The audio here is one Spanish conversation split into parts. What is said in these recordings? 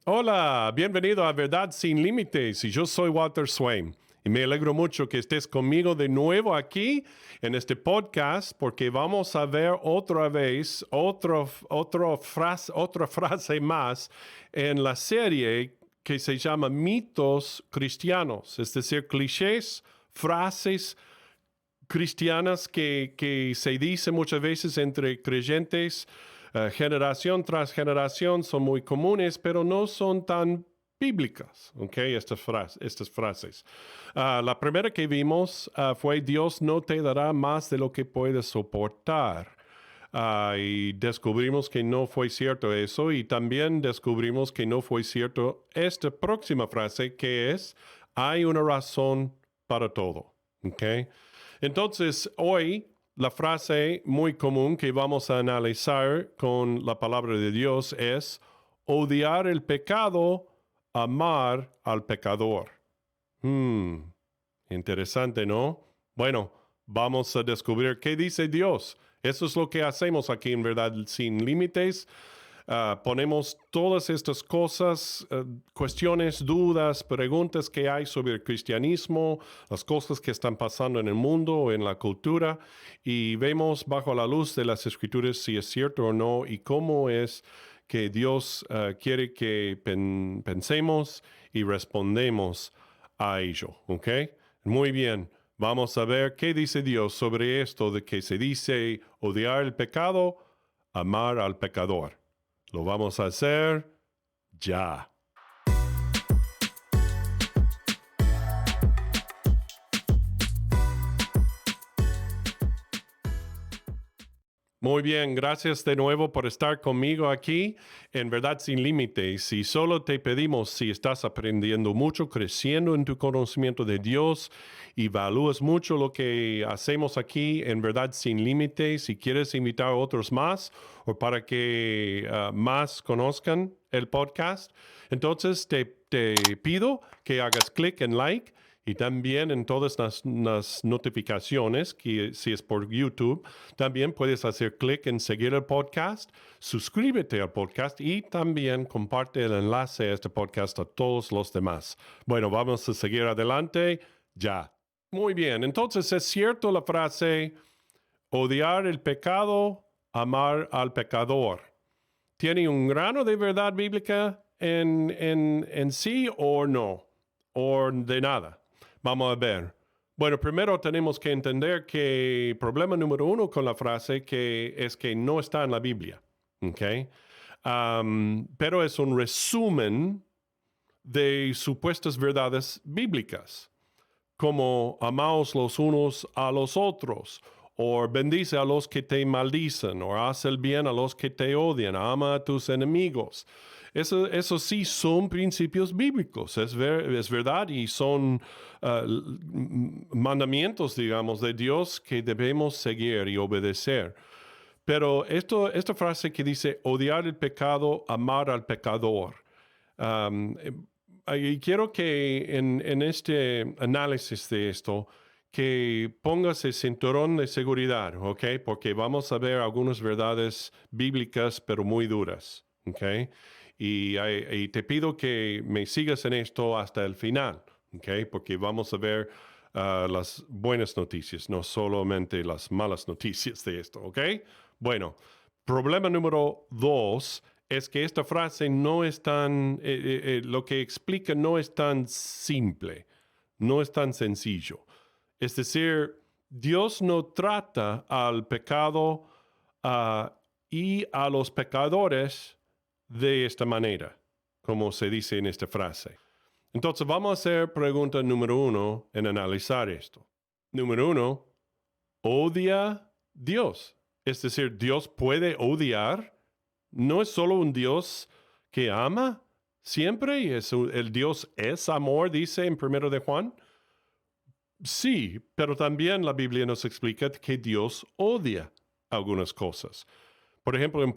Hola, bienvenido a Verdad Sin Límites y yo soy Walter Swain. Y me alegro mucho que estés conmigo de nuevo aquí en este podcast porque vamos a ver otra vez otra frase más en la serie que se llama Mitos Cristianos, es decir, clichés, frases cristianas que se dice muchas veces entre creyentes, generación tras generación, son muy comunes, pero no son tan bíblicas, ¿ok? Estas frases. La primera que vimos fue Dios no te dará más de lo que puedes soportar. Y descubrimos que no fue cierto eso y también descubrimos que no fue cierto esta próxima frase que es, hay una razón para todo, ¿ok? Entonces, hoy la frase muy común que vamos a analizar con la palabra de Dios es odiar el pecado, amar al pecador. Hmm, Interesante, ¿no? Bueno, vamos a descubrir qué dice Dios. Eso es lo que hacemos aquí en Verdad Sin Límites. Ponemos todas estas cosas, cuestiones, dudas, preguntas que hay sobre el cristianismo, las cosas que están pasando en el mundo o en la cultura, y vemos bajo la luz de las escrituras si es cierto o no y cómo es que Dios quiere que pensemos y respondemos a ello. ¿Ok? Muy bien. Vamos a ver qué dice Dios sobre esto de que se dice odiar el pecado, amar al pecador. Lo vamos a hacer ya. Muy bien, gracias de nuevo por estar conmigo aquí en Verdad Sin Límites. Y solo te pedimos si estás aprendiendo mucho, creciendo en tu conocimiento de Dios y valúas mucho lo que hacemos aquí en Verdad Sin Límites, si quieres invitar a otros más o para que más conozcan el podcast, entonces te pido que hagas clic en like y también en todas las notificaciones, que si es por YouTube, también puedes hacer clic en seguir el podcast, suscríbete al podcast y también comparte el enlace a este podcast a todos los demás. Bueno, vamos a seguir adelante ya. Muy bien, entonces es cierto la frase, odiar el pecado, amar al pecador. ¿Tiene un grano de verdad bíblica en sí o no? ¿O de nada? Vamos a ver. Bueno, primero tenemos que entender que el problema número uno con la frase es que no está en la Biblia. ¿Ok? Pero es un resumen de supuestas verdades bíblicas, como amaos los unos a los otros, o bendice a los que te maldicen, o haz el bien a los que te odian, ama a tus enemigos. Eso sí son principios bíblicos, es verdad, y son mandamientos, digamos, de Dios que debemos seguir y obedecer. Pero esta frase que dice odiar el pecado, amar al pecador. Um, y quiero que en este análisis de esto, que pongas el cinturón de seguridad, ¿ok? Porque vamos a ver algunas verdades bíblicas, pero muy duras, ¿ok? Y te pido que me sigas en esto hasta el final, ¿ok? Porque vamos a ver las buenas noticias, no solamente las malas noticias de esto, ¿ok? Bueno, problema número dos es que esta frase no es tan, lo que explica no es tan simple, no es tan sencillo. Es decir, Dios no trata al pecado y a los pecadores de esta manera, como se dice en esta frase. Entonces vamos a hacer pregunta número uno en analizar esto. Número uno, ¿odia Dios? Es decir, ¿Dios puede odiar? ¿No es solo un Dios que ama siempre? El Dios es amor, dice en primero de Juan. Sí, pero también la Biblia nos explica que Dios odia algunas cosas. Por ejemplo, en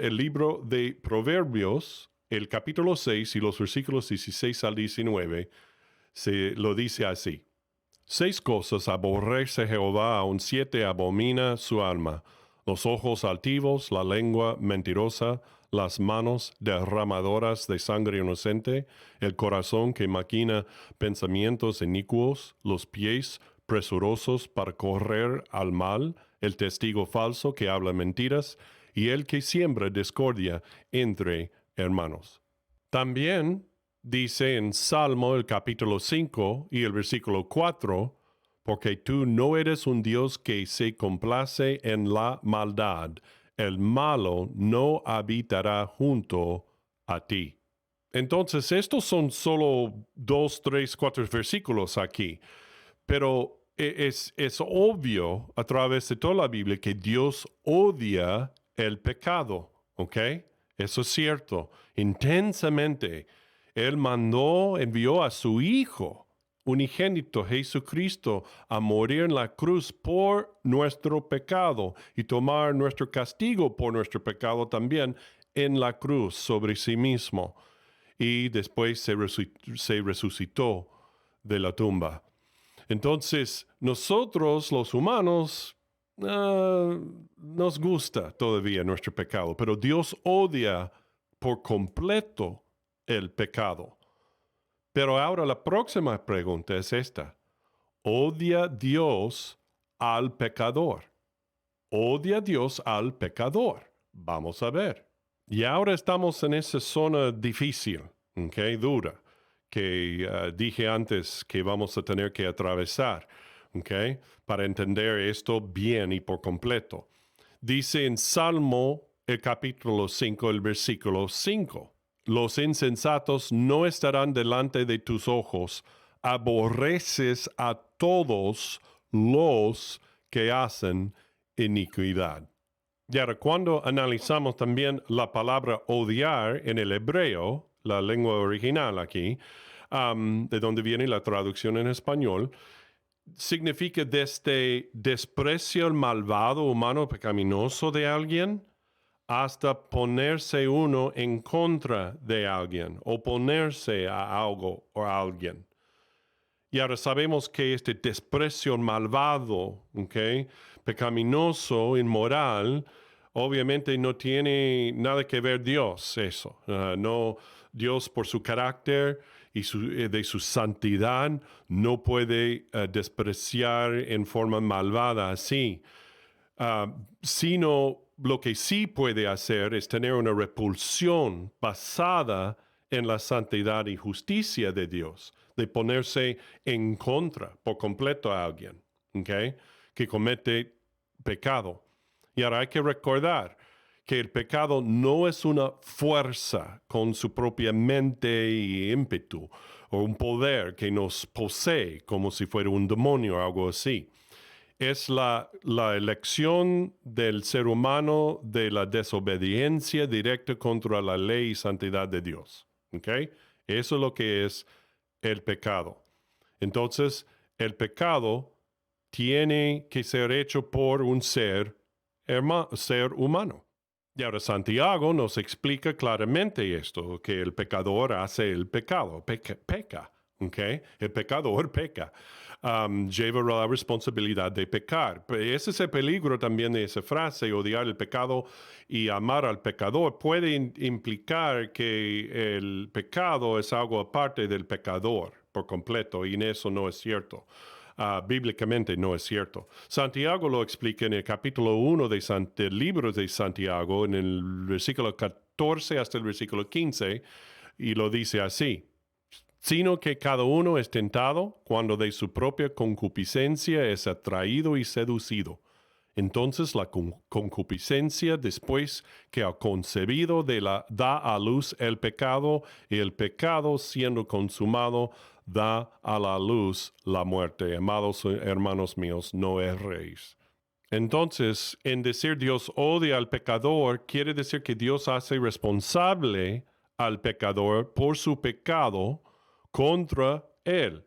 el libro de Proverbios, el capítulo 6 y los versículos 16 al 19, se lo dice así. 6 cosas aborrece Jehová, aun 7 abomina su alma: los ojos altivos, la lengua mentirosa, las manos derramadoras de sangre inocente, el corazón que maquina pensamientos inicuos, los pies presurosos para correr al mal, el testigo falso que habla mentiras y el que siembra discordia entre hermanos. También dice en Salmo el capítulo 5 y el versículo 4, porque tú no eres un Dios que se complace en la maldad, el malo no habitará junto a ti. Entonces, estos son solo 2, 3, 4 versículos aquí, pero es obvio a través de toda la Biblia que Dios odia el pecado, ¿ok? Eso es cierto, intensamente. Él envió a su Hijo unigénito Jesucristo a morir en la cruz por nuestro pecado y tomar nuestro castigo por nuestro pecado también en la cruz sobre sí mismo. Y después se resucitó de la tumba. Entonces, nosotros los humanos nos gusta todavía nuestro pecado, pero Dios odia por completo el pecado. Pero ahora la próxima pregunta es esta. ¿Odia Dios al pecador? ¿Odia Dios al pecador? Vamos a ver. Y ahora estamos en esa zona difícil, ¿ok? Dura, que dije antes que vamos a tener que atravesar, ¿ok? Para entender esto bien y por completo. Dice en Salmo el capítulo 5, el versículo 5. Los insensatos no estarán delante de tus ojos. Aborreces a todos los que hacen iniquidad. Y ahora, cuando analizamos también la palabra odiar en el hebreo, la lengua original aquí, de donde viene la traducción en español, significa desde desprecio al malvado humano pecaminoso de alguien, hasta ponerse uno en contra de alguien, oponerse a algo o a alguien. Y ahora sabemos que este desprecio malvado, ¿okay? Pecaminoso, inmoral, obviamente no tiene nada que ver Dios eso. No, Dios por su carácter y de su santidad no puede despreciar en forma malvada así. Sino lo que sí puede hacer es tener una repulsión basada en la santidad y justicia de Dios, de ponerse en contra por completo a alguien, ¿okay? Que comete pecado. Y ahora hay que recordar que el pecado no es una fuerza con su propia mente y ímpetu, o un poder que nos posee como si fuera un demonio o algo así. Es la elección del ser humano de la desobediencia directa contra la ley y santidad de Dios. ¿Ok? Eso es lo que es el pecado. Entonces, el pecado tiene que ser hecho por un ser humano. Y ahora Santiago nos explica claramente esto, que el pecador hace el pecado, peca. ¿Okay? El pecador peca, lleva la responsabilidad de pecar. Pero ese es el peligro también de esa frase, odiar el pecado y amar al pecador. Puede implicar que el pecado es algo aparte del pecador por completo, y eso no es cierto. Bíblicamente no es cierto. Santiago lo explica en el capítulo 1 del libro de Santiago, en el versículo 14 hasta el versículo 15, y lo dice así. Sino que cada uno es tentado cuando de su propia concupiscencia es atraído y seducido. Entonces la concupiscencia, después que ha concebido, da a luz el pecado, y el pecado, siendo consumado, da a la luz la muerte. Amados hermanos míos, no erréis. Entonces, en decir Dios odia al pecador, quiere decir que Dios hace responsable al pecador por su pecado contra él.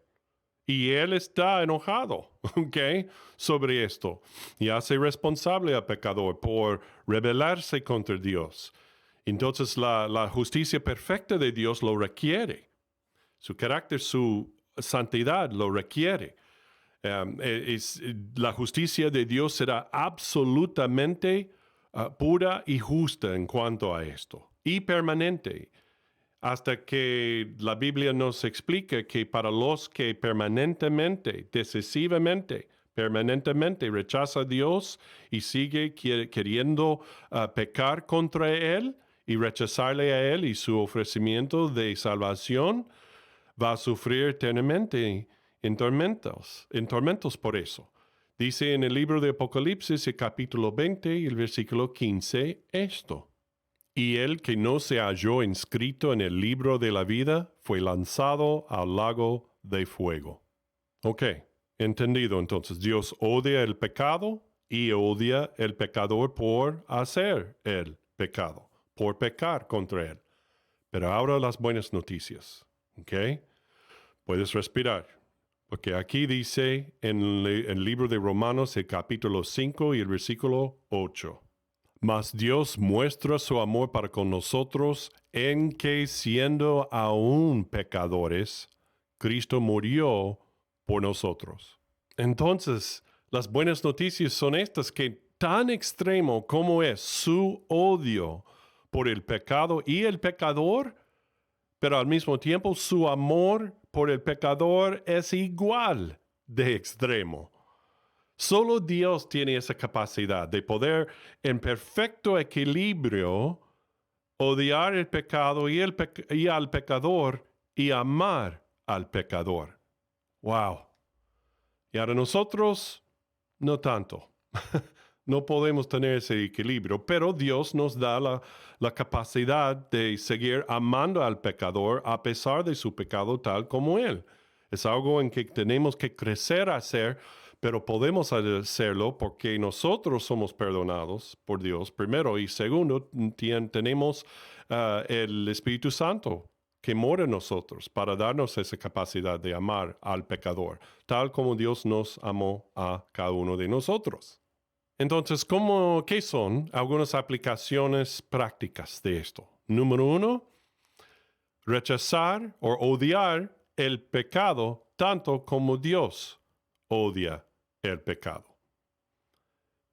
Y él está enojado, ¿ok? Sobre esto. Y hace responsable al pecador por rebelarse contra Dios. Entonces la justicia perfecta de Dios lo requiere. Su carácter, su santidad lo requiere. La justicia de Dios será absolutamente pura y justa en cuanto a esto. y permanente, hasta que la Biblia nos explica que para los que permanentemente, decisivamente, permanentemente rechaza a Dios y sigue queriendo pecar contra Él y rechazarle a Él y su ofrecimiento de salvación, va a sufrir eternamente en tormentos por eso. Dice en el libro de Apocalipsis, el capítulo 20 y el versículo 15, esto. Y el que no se halló inscrito en el libro de la vida fue lanzado al lago de fuego. Ok, entendido. Entonces, Dios odia el pecado y odia el pecador por hacer el pecado, por pecar contra él. Pero ahora las buenas noticias. Ok, puedes respirar. Porque aquí dice en el libro de Romanos, el capítulo 5 y el versículo 8. Mas Dios muestra su amor para con nosotros en que siendo aún pecadores, Cristo murió por nosotros. Entonces, las buenas noticias son estas, que tan extremo como es su odio por el pecado y el pecador, pero al mismo tiempo su amor por el pecador es igual de extremo. Solo Dios tiene esa capacidad de poder en perfecto equilibrio odiar el pecado y al pecador y amar al pecador. Wow. Y ahora nosotros, no tanto. No podemos tener ese equilibrio, pero Dios nos da la capacidad de seguir amando al pecador a pesar de su pecado tal como él. Es algo en que tenemos que crecer a hacer, pero podemos hacerlo porque nosotros somos perdonados por Dios, primero, y segundo, tenemos el Espíritu Santo que mora en nosotros para darnos esa capacidad de amar al pecador, tal como Dios nos amó a cada uno de nosotros. Entonces, ¿qué son algunas aplicaciones prácticas de esto? Número 1, rechazar o odiar el pecado tanto como Dios odia el pecado.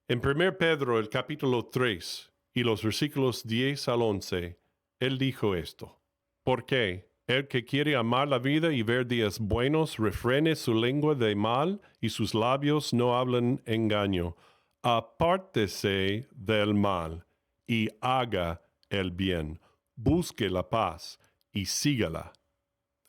En 1 Pedro, el capítulo 3 y los versículos 10 al 11, él dijo esto. Porque el que quiere amar la vida y ver días buenos, refrene su lengua de mal y sus labios no hablan engaño. Apártese del mal y haga el bien. Busque la paz y sígala.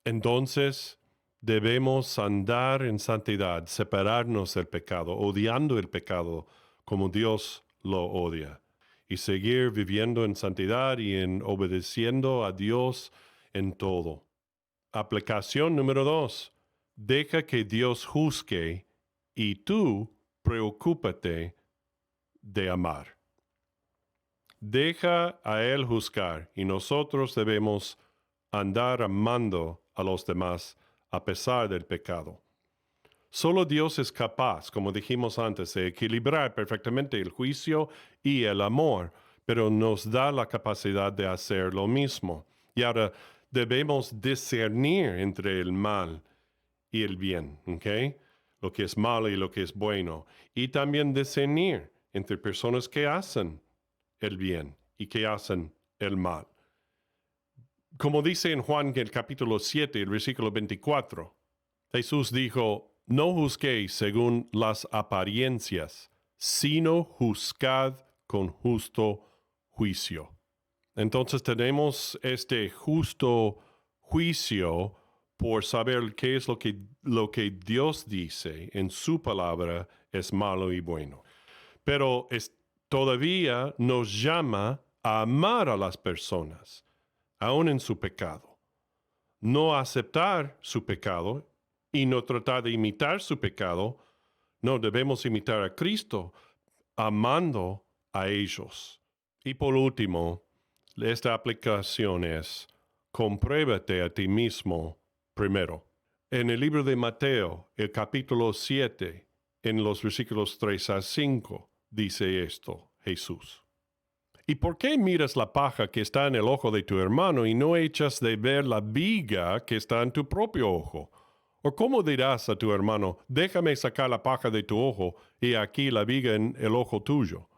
Entonces, debemos andar en santidad, separarnos del pecado, odiando el pecado como Dios lo odia, y seguir viviendo en santidad y en obedeciendo a Dios en todo. Aplicación número 2. Deja que Dios juzgue y tú preocúpate de amar. Deja a Él juzgar y nosotros debemos andar amando a los demás a pesar del pecado. Solo Dios es capaz, como dijimos antes, de equilibrar perfectamente el juicio y el amor, pero nos da la capacidad de hacer lo mismo. Y ahora debemos discernir entre el mal y el bien, ¿ok? Lo que es malo y lo que es bueno. Y también discernir entre personas que hacen el bien y que hacen el mal. Como dice en Juan el capítulo 7, el versículo 24, Jesús dijo, no juzguéis según las apariencias, sino juzgad con justo juicio. Entonces tenemos este justo juicio por saber qué es lo que Dios dice en su palabra es malo y bueno. Pero todavía nos llama a amar a las personas, aun en su pecado. No aceptar su pecado y no tratar de imitar su pecado. No, debemos imitar a Cristo, amando a ellos. Y por último, esta aplicación es, compruébate a ti mismo primero. En el libro de Mateo, el capítulo 7, en los versículos 3 a 5, dice esto Jesús. ¿Y por qué miras la paja que está en el ojo de tu hermano y no echas de ver la viga que está en tu propio ojo? ¿O cómo dirás a tu hermano, déjame sacar la paja de tu ojo y aquí la viga en el ojo tuyo?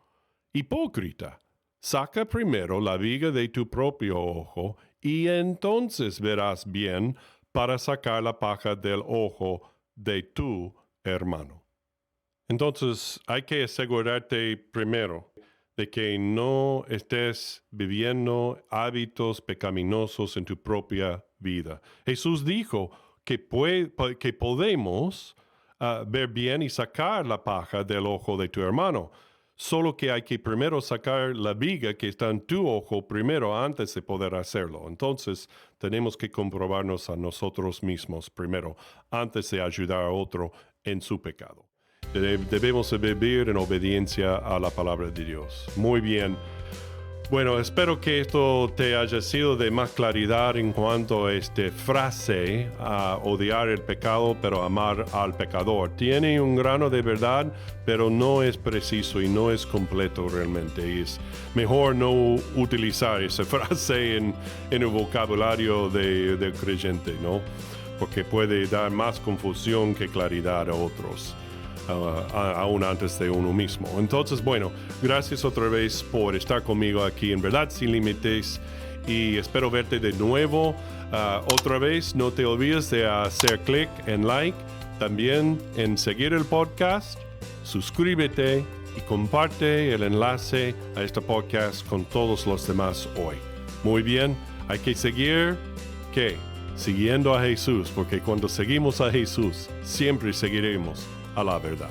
Hipócrita, saca primero la viga de tu propio ojo y entonces verás bien para sacar la paja del ojo de tu hermano. Entonces hay que asegurarte primero de que no estés viviendo hábitos pecaminosos en tu propia vida. Jesús dijo que podemos ver bien y sacar la paja del ojo de tu hermano. Solo que hay que primero sacar la viga que está en tu ojo primero antes de poder hacerlo. Entonces tenemos que comprobarnos a nosotros mismos primero antes de ayudar a otro en su pecado. Debemos vivir en obediencia a la palabra de Dios. Muy bien. Bueno, espero que esto te haya sido de más claridad en cuanto a esta frase, a odiar el pecado pero amar al pecador. Tiene un grano de verdad, pero no es preciso y no es completo realmente. Es mejor no utilizar esa frase en el vocabulario del creyente, ¿no? Porque puede dar más confusión que claridad a otros. Aún antes de uno mismo. Entonces, bueno, gracias otra vez por estar conmigo aquí en Verdad Sin Límites y espero verte de nuevo. Otra vez, no te olvides de hacer clic en like, también en seguir el podcast, suscríbete y comparte el enlace a este podcast con todos los demás hoy. Muy bien, hay que seguir, ¿qué? Siguiendo a Jesús, porque cuando seguimos a Jesús, siempre seguiremos a la verdad.